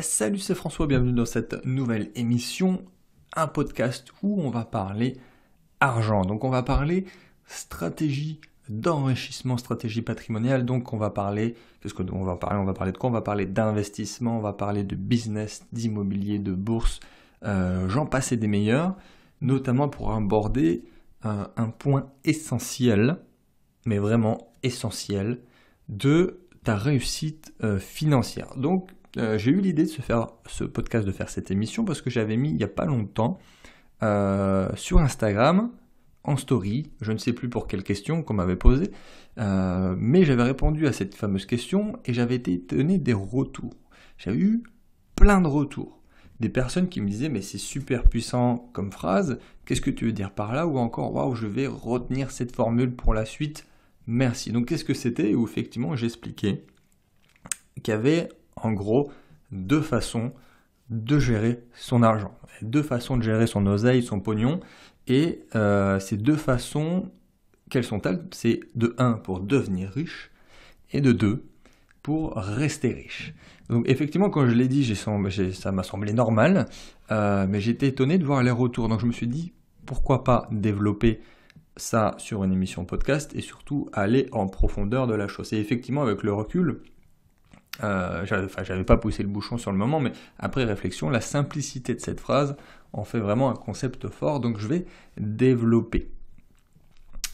Salut, c'est François, bienvenue dans cette nouvelle émission, un podcast où on va parler argent. Donc on va parler stratégie d'enrichissement, stratégie patrimoniale. Donc on va parler, on va parler de quoi? On va parler d'investissement, on va parler de business, d'immobilier, de bourse, j'en passe et des meilleurs, notamment pour aborder un point essentiel, mais vraiment essentiel, de ta réussite financière. Donc j'ai eu l'idée de faire ce podcast, de faire cette émission, parce que j'avais mis il n'y a pas longtemps sur Instagram, en story, je ne sais plus pour quelle question qu'on m'avait posée, mais j'avais répondu à cette fameuse question et j'avais été étonné des retours. J'avais eu plein de retours. Des personnes qui me disaient mais c'est super puissant comme phrase, qu'est-ce que tu veux dire par là? Ou encore waouh, je vais retenir cette formule pour la suite, merci. Donc qu'est-ce que c'était? Où effectivement j'expliquais qu'il y avait en gros deux façons de gérer son argent, deux façons de gérer son oseille, son pognon, et ces deux façons, quelles sont-elles? C'est de 1 pour devenir riche, et de 2 pour rester riche. Donc effectivement, quand je l'ai dit, ça m'a semblé normal, mais j'étais étonné de voir les retours. Donc je me suis dit, pourquoi pas développer ça sur une émission podcast et surtout aller en profondeur de la chose. Et effectivement, avec le recul, j'avais pas poussé le bouchon sur le moment, mais après réflexion, la simplicité de cette phrase en fait vraiment un concept fort, donc je vais développer.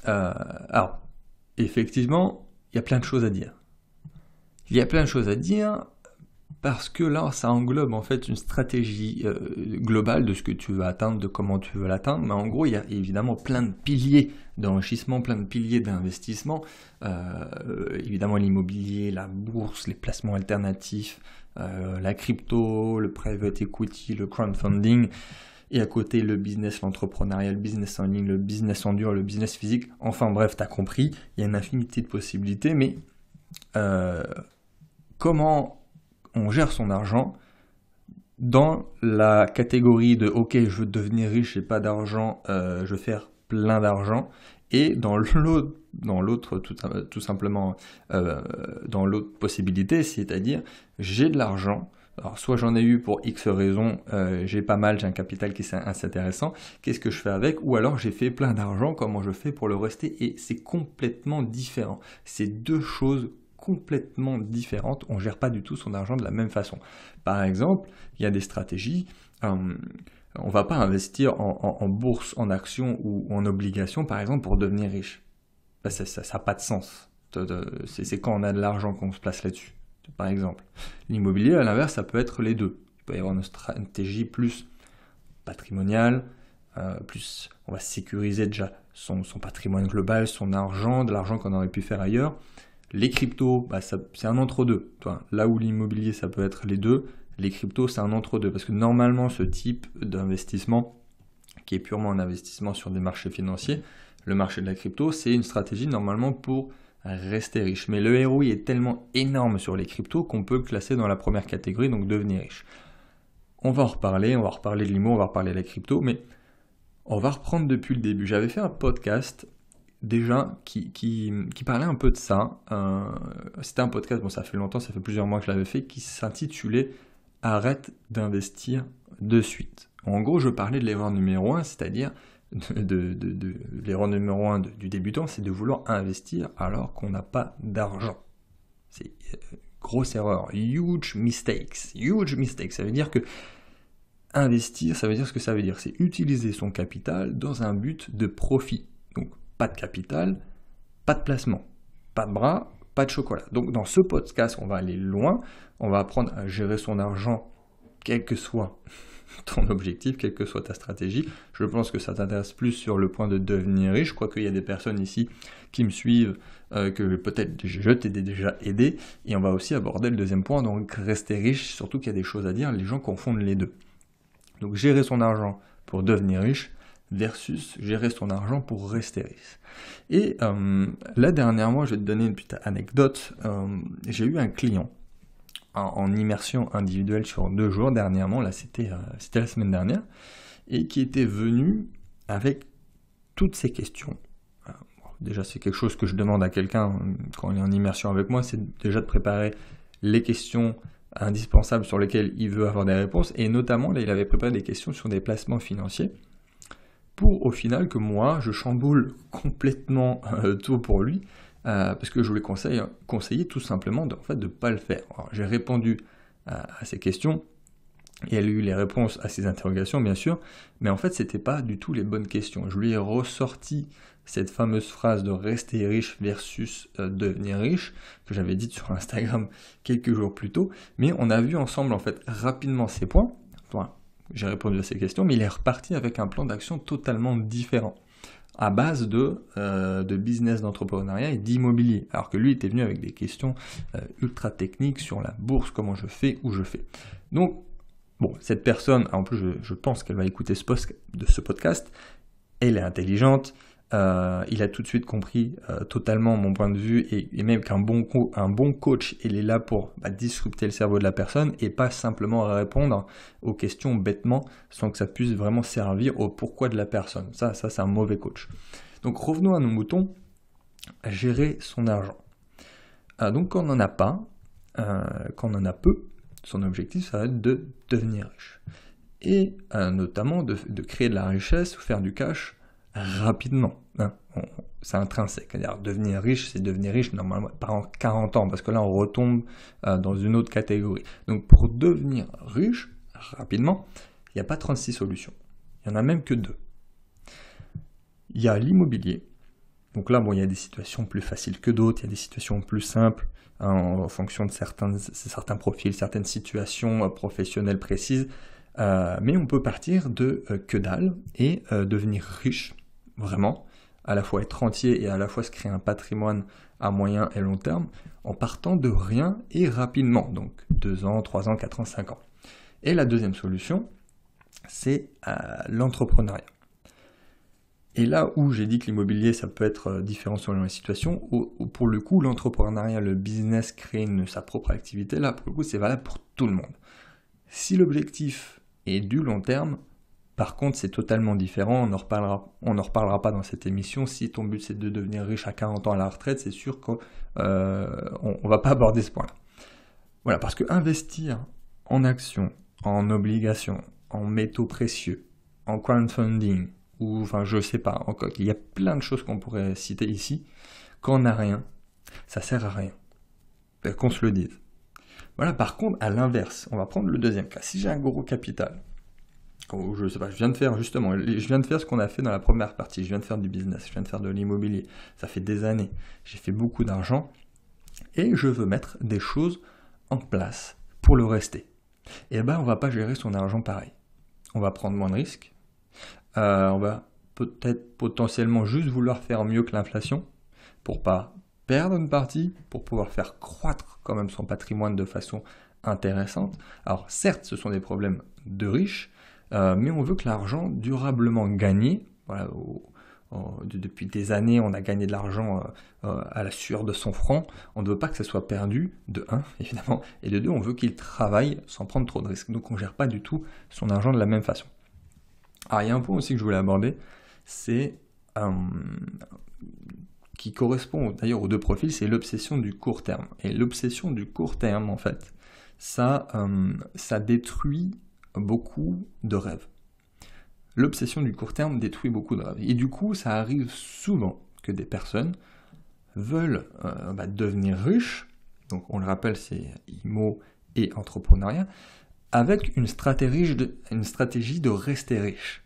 Alors, effectivement, il y a plein de choses à dire. Parce que là, ça englobe en fait une stratégie globale de ce que tu veux atteindre, de comment tu veux l'atteindre. Mais en gros, il y a évidemment plein de piliers d'enrichissement, plein de piliers d'investissement. Évidemment, l'immobilier, la bourse, les placements alternatifs, la crypto, le private equity, le crowdfunding. Et à côté, le business, l'entrepreneuriat, le business en ligne, le business en dur, le business physique. Enfin bref, tu as compris, il y a une infinité de possibilités. Mais comment on gère son argent dans la catégorie de ok, je veux devenir riche, j'ai pas d'argent, je veux faire plein d'argent, et dans l'autre tout simplement dans l'autre possibilité, c'est-à-dire j'ai de l'argent, alors soit j'en ai eu pour X raisons, j'ai pas mal, j'ai un capital qui est assez intéressant, qu'est-ce que je fais avec? Ou alors j'ai fait plein d'argent, comment je fais pour le rester? Et c'est complètement différent, c'est deux choses complètement différentes, on ne gère pas du tout son argent de la même façon. Par exemple, il y a des stratégies, on ne va pas investir en bourse, en actions ou en obligations, par exemple, pour devenir riche. Ça n'a pas de sens. C'est quand on a de l'argent qu'on se place là-dessus, par exemple. L'immobilier, à l'inverse, ça peut être les deux. Il peut y avoir une stratégie plus patrimoniale, plus on va sécuriser déjà son patrimoine global, son argent, de l'argent qu'on aurait pu faire ailleurs. Les cryptos, c'est un entre-deux. Là où l'immobilier, ça peut être les deux, les cryptos, c'est un entre-deux. Parce que normalement, ce type d'investissement, qui est purement un investissement sur des marchés financiers, le marché de la crypto, c'est une stratégie normalement pour rester riche. Mais le ROI est tellement énorme sur les cryptos qu'on peut le classer dans la première catégorie, donc devenir riche. On va en reparler, de l'immo, on va reparler de la crypto, mais on va reprendre depuis le début. J'avais fait un podcast déjà qui parlait un peu de ça. C'était un podcast, ça fait longtemps, ça fait plusieurs mois que je l'avais fait, qui s'intitulait « Arrête d'investir de suite ». En gros, je parlais de l'erreur numéro 1, c'est-à-dire de l'erreur numéro 1 du débutant, c'est de vouloir investir alors qu'on n'a pas d'argent. C'est grosse erreur, huge mistakes. Ça veut dire que investir, ça veut dire ce que ça veut dire, c'est utiliser son capital dans un but de profit. Donc, pas de capital, pas de placement, pas de bras, pas de chocolat. Donc dans ce podcast, on va aller loin, on va apprendre à gérer son argent, quel que soit ton objectif, quelle que soit ta stratégie. Je pense que ça t'intéresse plus sur le point de devenir riche. Je crois qu'il y a des personnes ici qui me suivent, que peut-être je t'ai déjà aidé. Et on va aussi aborder le deuxième point, donc rester riche, surtout qu'il y a des choses à dire, les gens confondent les deux. Donc gérer son argent pour devenir riche, versus gérer son argent pour rester riche. Et là, dernièrement, je vais te donner une petite anecdote. J'ai eu un client en immersion individuelle sur 2 jours dernièrement, là c'était la semaine dernière, et qui était venu avec toutes ces questions. Déjà, c'est quelque chose que je demande à quelqu'un quand il est en immersion avec moi, c'est déjà de préparer les questions indispensables sur lesquels il veut avoir des réponses, et notamment, là, il avait préparé des questions sur des placements financiers, pour au final que moi, je chamboule complètement tout pour lui, parce que je lui conseiller tout simplement de ne pas le faire. Alors, j'ai répondu à ces questions, et elle a eu les réponses à ses interrogations, bien sûr, mais en fait, c'était pas du tout les bonnes questions. Je lui ai ressorti cette fameuse phrase de rester riche versus devenir riche, que j'avais dite sur Instagram quelques jours plus tôt, mais on a vu ensemble, en fait, rapidement ces points. Enfin, j'ai répondu à ces questions, mais il est reparti avec un plan d'action totalement différent, à base de business, d'entrepreneuriat et d'immobilier, alors que lui était venu avec des questions ultra techniques sur la bourse, comment je fais, où je fais. Donc, bon, cette personne, en plus je pense qu'elle va écouter ce podcast, elle est intelligente, il a tout de suite compris totalement mon point de vue, et même qu'un bon coach, il est là pour disrupter le cerveau de la personne et pas simplement répondre aux questions bêtement sans que ça puisse vraiment servir au pourquoi de la personne. Ça c'est un mauvais coach. Donc revenons à nos moutons, gérer son argent. Donc quand on n'en a pas, quand on en a peu, son objectif, ça va être de devenir riche. Et notamment de créer de la richesse ou faire du cash rapidement. C'est intrinsèque. C'est-à-dire devenir riche, c'est devenir riche normalement pas en 40 ans, parce que là on retombe dans une autre catégorie. Donc pour devenir riche rapidement, il n'y a pas 36 solutions. Il n'y en a même que 2. Il y a l'immobilier. Donc là, bon, il y a des situations plus faciles que d'autres, il y a des situations plus simples, en fonction de certains profils, certaines situations professionnelles précises, mais on peut partir de que dalle et devenir riche, vraiment, à la fois être rentier et à la fois se créer un patrimoine à moyen et long terme, en partant de rien et rapidement, donc 2 ans, 3 ans, 4 ans, 5 ans. Et la deuxième solution, c'est l'entrepreneuriat. Et là où j'ai dit que l'immobilier, ça peut être différent selon les situations, où pour le coup, l'entrepreneuriat, le business, créer sa propre activité, là, pour le coup, c'est valable pour tout le monde. Si l'objectif est du long terme, par contre, c'est totalement différent, on n'en reparlera pas dans cette émission. Si ton but, c'est de devenir riche à 40 ans à la retraite, c'est sûr qu'on ne va pas aborder ce point-là. Voilà, parce que investir en actions, en obligations, en métaux précieux, en crowdfunding, ou enfin je sais pas, encore, il y a plein de choses qu'on pourrait citer ici, quand on n'a rien, ça sert à rien, qu'on se le dise. Voilà, par contre, à l'inverse, on va prendre le deuxième cas. Si j'ai un gros capital, je sais pas, je viens de faire ce qu'on a fait dans la première partie, je viens de faire du business, je viens de faire de l'immobilier, ça fait des années, j'ai fait beaucoup d'argent, et je veux mettre des choses en place pour le rester. Et ben on va pas gérer son argent pareil. On va prendre moins de risques, on va peut-être potentiellement juste vouloir faire mieux que l'inflation pour pas perdre une partie, pour pouvoir faire croître quand même son patrimoine de façon intéressante. Alors certes, ce sont des problèmes de riches, mais on veut que l'argent durablement gagné, voilà, depuis des années, on a gagné de l'argent à la sueur de son front. On ne veut pas que ça soit perdu, de 1, évidemment, et de 2, on veut qu'il travaille sans prendre trop de risques. Donc on ne gère pas du tout son argent de la même façon. Alors il y a un point aussi que je voulais aborder, c'est qui correspond d'ailleurs aux 2 profils, c'est l'obsession du court terme. Et l'obsession du court terme, en fait, ça détruit beaucoup de rêves. L'obsession du court terme détruit beaucoup de rêves. Et du coup, ça arrive souvent que des personnes veulent devenir riches, donc on le rappelle, c'est IMO et entrepreneuriat, avec une stratégie de rester riche.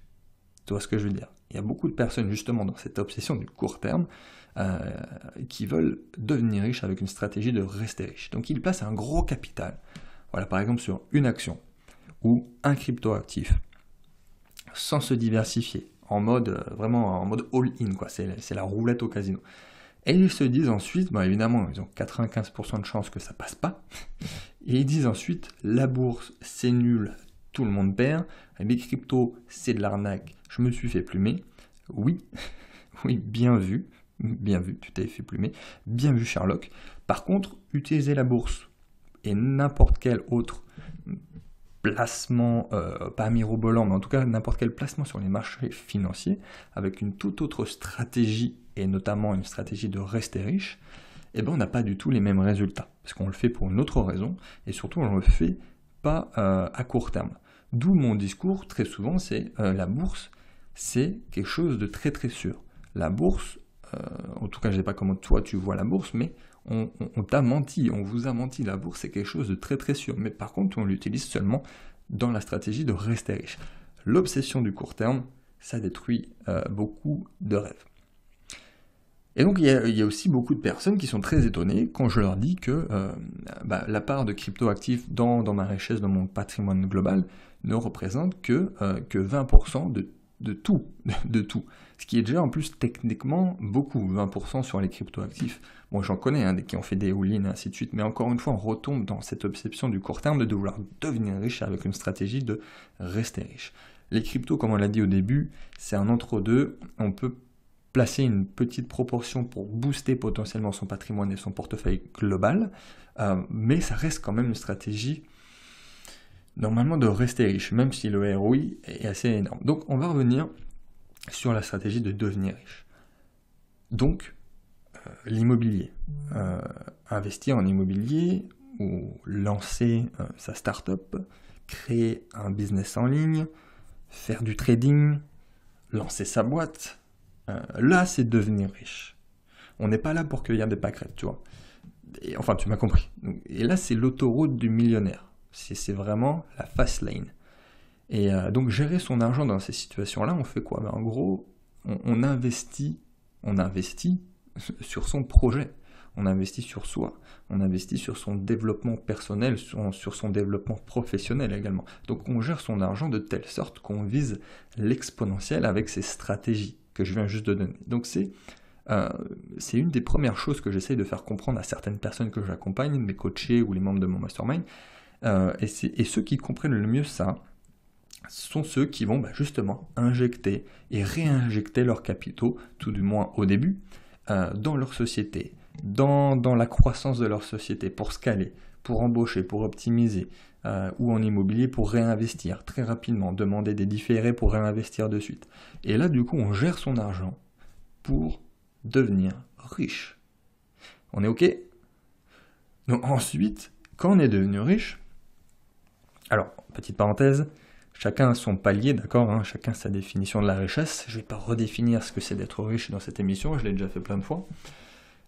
Tu vois ce que je veux dire? Il y a beaucoup de personnes justement dans cette obsession du court terme qui veulent devenir riches avec une stratégie de rester riche. Donc ils placent un gros capital, voilà, par exemple sur une action ou un crypto-actif, sans se diversifier, vraiment en mode all-in, quoi. C'est la roulette au casino. Et ils se disent ensuite, évidemment, ils ont 95% de chances que ça passe pas, et ils disent ensuite, la bourse, c'est nul, tout le monde perd, les cryptos, c'est de l'arnaque, je me suis fait plumer. Oui, oui, bien vu, tu t'es fait plumer, bien vu Sherlock. Par contre, utiliser la bourse et n'importe quel autre placement, pas mirobolant, mais en tout cas n'importe quel placement sur les marchés financiers, avec une toute autre stratégie, et notamment une stratégie de rester riche, on n'a pas du tout les mêmes résultats. parce qu'on le fait pour une autre raison, et surtout on ne le fait pas à court terme. D'où mon discours, très souvent, c'est la bourse, c'est quelque chose de très très sûr. La bourse, en tout cas je ne sais pas comment toi tu vois la bourse, mais on t'a menti, on vous a menti, la bourse c'est quelque chose de très très sûr, mais par contre on l'utilise seulement dans la stratégie de rester riche. L'obsession du court terme, ça détruit beaucoup de rêves. Et donc il y a aussi beaucoup de personnes qui sont très étonnées quand je leur dis que la part de crypto-actifs dans ma richesse, dans mon patrimoine global, ne représente que 20% de tout, de tout. Ce qui est déjà en plus techniquement beaucoup, 20% sur les crypto-actifs. Bon, j'en connais qui ont fait des all-in et ainsi de suite, mais encore une fois, on retombe dans cette obsession du court terme de vouloir devenir riche avec une stratégie de rester riche. Les cryptos, comme on l'a dit au début, c'est un entre-deux. On peut placer une petite proportion pour booster potentiellement son patrimoine et son portefeuille global, mais ça reste quand même une stratégie normalement de rester riche, même si le ROI est assez énorme. Donc on va revenir sur la stratégie de devenir riche. Donc l'immobilier, investir en immobilier ou lancer sa start-up, créer un business en ligne, faire du trading, lancer sa boîte, là c'est devenir riche. On n'est pas là pour cueillir des pâquerettes, tu vois. Et, enfin, tu m'as compris. Et là c'est l'autoroute du millionnaire. C'est vraiment la fast lane. Et donc gérer son argent dans ces situations-là, on fait quoi? En gros, on investit sur son projet, on investit sur soi, on investit sur son développement personnel, sur son développement professionnel également. Donc on gère son argent de telle sorte qu'on vise l'exponentiel avec ces stratégies que je viens juste de donner. Donc c'est une des premières choses que j'essaye de faire comprendre à certaines personnes que j'accompagne, mes coachés ou les membres de mon mastermind. Et ceux qui comprennent le mieux ça sont ceux qui vont justement injecter et réinjecter leurs capitaux, tout du moins au début, dans leur société, dans la croissance de leur société, pour scaler, pour embaucher, pour optimiser, ou en immobilier pour réinvestir très rapidement, demander des différés pour réinvestir de suite. Et là, du coup, on gère son argent pour devenir riche. On est OK? Donc ensuite, quand on est devenu riche, alors, petite parenthèse, chacun a son palier, d'accord, chacun sa définition de la richesse. Je ne vais pas redéfinir ce que c'est d'être riche dans cette émission, je l'ai déjà fait plein de fois.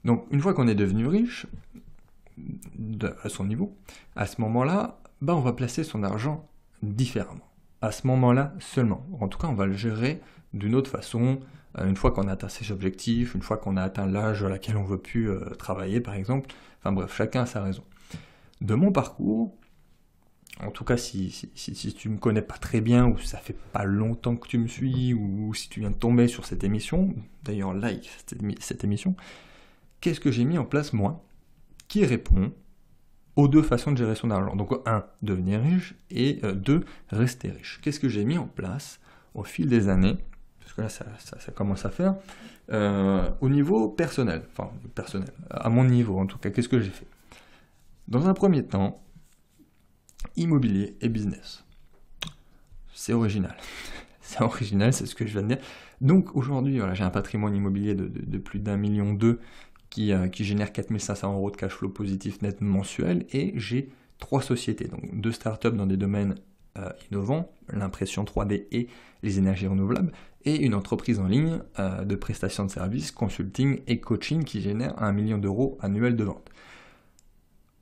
Donc, une fois qu'on est devenu riche, à son niveau, à ce moment-là, on va placer son argent différemment. À ce moment-là seulement. En tout cas, on va le gérer d'une autre façon, une fois qu'on a atteint ses objectifs, une fois qu'on a atteint l'âge à laquelle on ne veut plus travailler, par exemple. Enfin bref, chacun a sa raison. De mon parcours, en tout cas, si tu me connais pas très bien, ou ça fait pas longtemps que tu me suis, ou si tu viens de tomber sur cette émission, d'ailleurs like cette émission, qu'est-ce que j'ai mis en place moi, qui répond aux deux façons de gérer son argent. Donc 1, devenir riche, et 2, rester riche. Qu'est-ce que j'ai mis en place au fil des années, parce que là ça commence à faire, au niveau personnel, à mon niveau en tout cas, qu'est-ce que j'ai fait? Dans un premier temps, immobilier et business. C'est original. C'est original, c'est ce que je viens de dire. Donc aujourd'hui, voilà, j'ai un patrimoine immobilier de plus d'1,2 million qui génère 4 500 € de cash flow positif net mensuel, et j'ai 3 sociétés, donc 2 startups dans des domaines innovants, l'impression 3D et les énergies renouvelables, et une entreprise en ligne de prestation de services, consulting et coaching qui génère 1 million d'euros annuels de vente.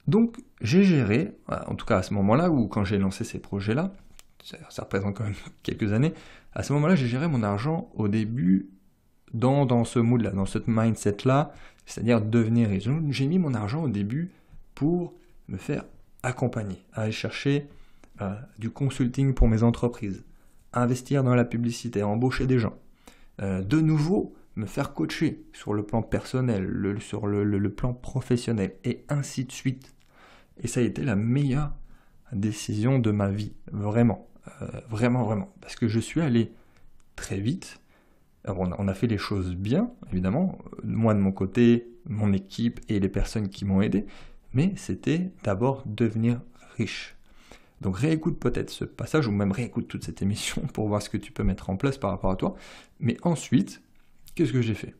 Donc j'ai géré, en tout cas à ce moment-là, ou quand j'ai lancé ces projets-là, ça représente quand même quelques années, à ce moment-là j'ai géré mon argent au début dans ce mood-là, dans ce mindset-là, c'est-à-dire devenir riche. J'ai mis mon argent au début pour me faire accompagner, aller chercher du consulting pour mes entreprises, investir dans la publicité, embaucher des gens, de nouveau me faire coacher sur le plan personnel, sur le plan professionnel, et ainsi de suite. Et ça a été la meilleure décision de ma vie, vraiment, vraiment, parce que je suis allé très vite. Alors, on a fait les choses bien, évidemment, moi de mon côté, mon équipe et les personnes qui m'ont aidé, mais c'était d'abord devenir riche. Donc réécoute peut-être ce passage, ou même réécoute toute cette émission pour voir ce que tu peux mettre en place par rapport à toi. Mais ensuite, qu'est-ce que j'ai fait?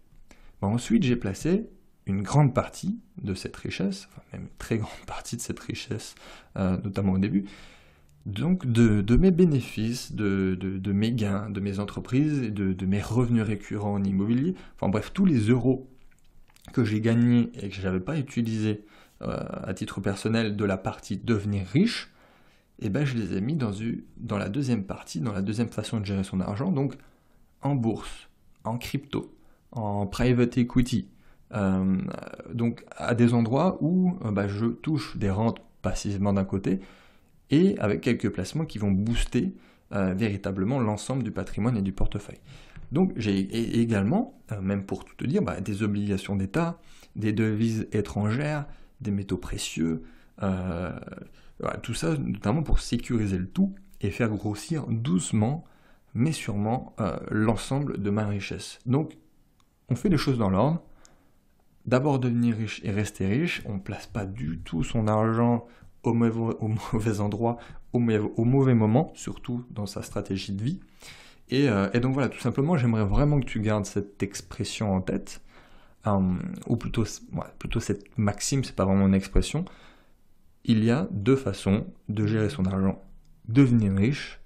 Ensuite, j'ai placé une grande partie de cette richesse, enfin même une très grande partie de cette richesse, notamment au début, donc de mes bénéfices, de mes gains, de mes entreprises, et de mes revenus récurrents en immobilier, enfin bref, tous les euros que j'ai gagnés et que je n'avais pas utilisés à titre personnel de la partie devenir riche, et ben je les ai mis dans la deuxième partie, dans la deuxième façon de gérer son argent, donc en bourse, en crypto, en private equity, donc à des endroits où je touche des rentes passivement d'un côté, et avec quelques placements qui vont booster véritablement l'ensemble du patrimoine et du portefeuille. Donc j'ai également, même pour tout te dire, des obligations d'État, des devises étrangères, des métaux précieux, tout ça notamment pour sécuriser le tout et faire grossir doucement mais sûrement l'ensemble de ma richesse. Donc on fait les choses dans l'ordre. D'abord devenir riche et rester riche, on ne place pas du tout son argent au mauvais endroit, au mauvais moment, surtout dans sa stratégie de vie. Et donc voilà, tout simplement, j'aimerais vraiment que tu gardes cette expression en tête, ou plutôt cette maxime, c'est pas vraiment une expression. Il y a deux façons de gérer son argent: devenir riche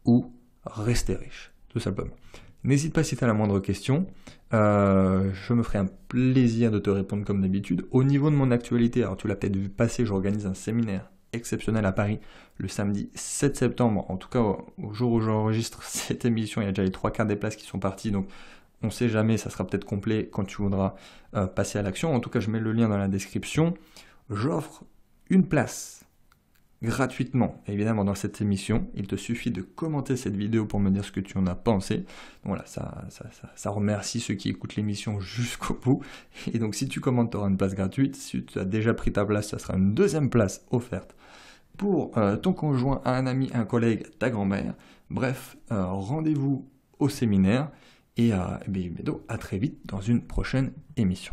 ou rester riche, tout simplement. N'hésite pas si tu as la moindre question, je me ferai un plaisir de te répondre comme d'habitude. Au niveau de mon actualité, alors tu l'as peut-être vu passer, j'organise un séminaire exceptionnel à Paris le samedi 7 septembre, en tout cas au jour où j'enregistre cette émission, il y a déjà les 3/4 des places qui sont parties, donc on ne sait jamais, ça sera peut-être complet quand tu voudras passer à l'action. En tout cas, je mets le lien dans la description. J'offre une place gratuitement, évidemment, dans cette émission. Il te suffit de commenter cette vidéo pour me dire ce que tu en as pensé. Donc voilà, ça remercie ceux qui écoutent l'émission jusqu'au bout. Et donc si tu commentes, tu auras une place gratuite. Si tu as déjà pris ta place, ça sera une deuxième place offerte pour ton conjoint, un ami, un collègue, ta grand-mère. Bref, rendez-vous au séminaire et bientôt à très vite dans une prochaine émission.